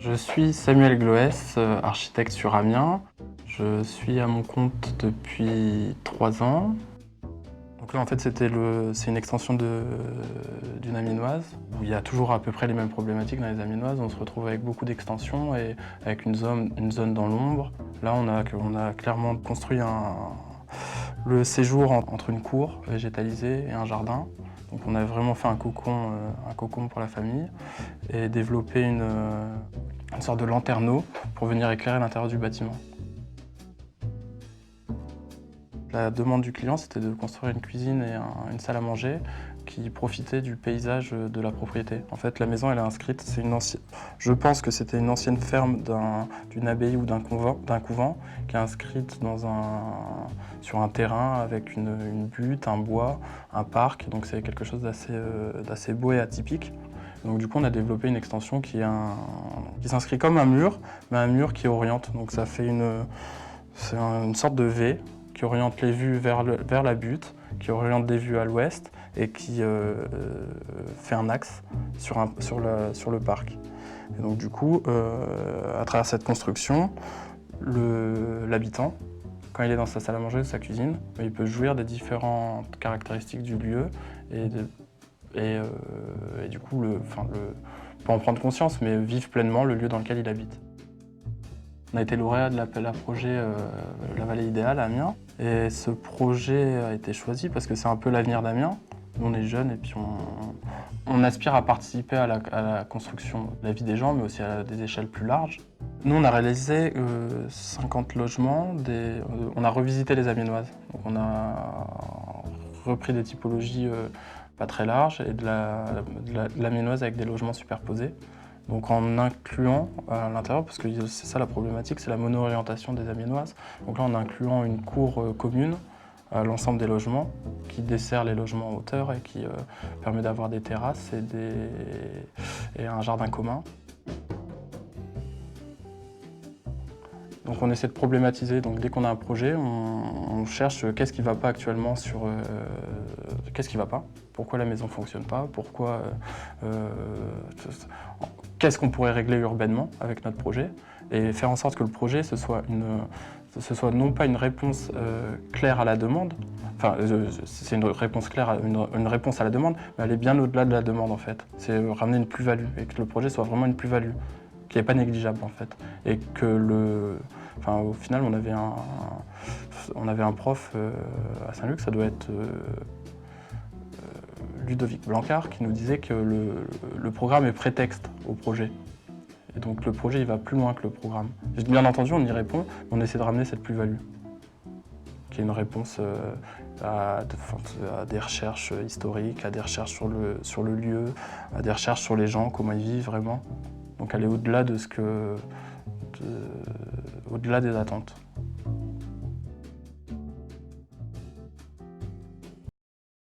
Je suis Samuel Gloès, architecte sur Amiens. Je suis à mon compte depuis 3 ans. Donc là, en fait, c'est une extension d'une amiénoise où il y a toujours à peu près les mêmes problématiques dans les amiénoises. On se retrouve avec beaucoup d'extensions et avec une zone dans l'ombre. Là, on a clairement construit le séjour entre une cour végétalisée et un jardin. Donc on a vraiment fait un cocon pour la famille et développé une sorte de lanterneau pour venir éclairer l'intérieur du bâtiment. La demande du client, c'était de construire une cuisine et une salle à manger qui profitaient du paysage de la propriété. En fait, la maison, elle est inscrite, je pense que c'était une ancienne ferme d'une abbaye ou d'un couvent qui est inscrite sur un terrain avec une butte, un bois, un parc. Donc c'est quelque chose d'assez beau et atypique. Donc du coup, on a développé une extension qui s'inscrit comme un mur, mais un mur qui oriente. Donc ça fait c'est une sorte de V qui oriente les vues vers la butte, qui oriente des vues à l'ouest et qui fait un axe sur le parc. Et donc du coup, à travers cette construction, l'habitant, quand il est dans sa salle à manger ou sa cuisine, il peut jouir des différentes caractéristiques du lieu et du coup, pas en prendre conscience, mais vivre pleinement le lieu dans lequel il habite. On a été lauréat de l'appel à projet La Vallée Idéale à Amiens. Et ce projet a été choisi parce que c'est un peu l'avenir d'Amiens. Nous, on est jeunes et puis on aspire à participer à la construction de la vie des gens, mais aussi à des échelles plus larges. Nous, on a réalisé 50 logements, on a revisité les amiénoises. Donc on a repris des typologies pas très larges et de l'amiénoise avec des logements superposés. Donc en incluant à l'intérieur, parce que c'est ça la problématique, c'est la mono-orientation des amiénoises. Donc là en incluant une cour commune à l'ensemble des logements, qui dessert les logements en hauteur et qui permet d'avoir des terrasses et un jardin commun. Donc on essaie de problématiser, donc dès qu'on a un projet, on cherche qu'est-ce qui ne va pas actuellement qu'est-ce qui ne va pas, pourquoi la maison ne fonctionne pas, qu'est-ce qu'on pourrait régler urbanement avec notre projet, et faire en sorte que le projet ce soit non pas une réponse claire à la demande, enfin c'est une réponse claire, une réponse à la demande, mais aller bien au-delà de la demande en fait. C'est ramener une plus-value, et que le projet soit vraiment une plus-value, qui n'est pas négligeable en fait. Et que au final on avait un prof à Saint-Luc, ça doit être Ludovic Blancard, qui nous disait que le programme est prétexte au projet. Et donc le projet il va plus loin que le programme. Bien entendu on y répond, mais on essaie de ramener cette plus-value, qui est une réponse à des recherches historiques, à des recherches sur le lieu, à des recherches sur les gens, comment ils vivent vraiment. Donc aller au-delà au-delà des attentes.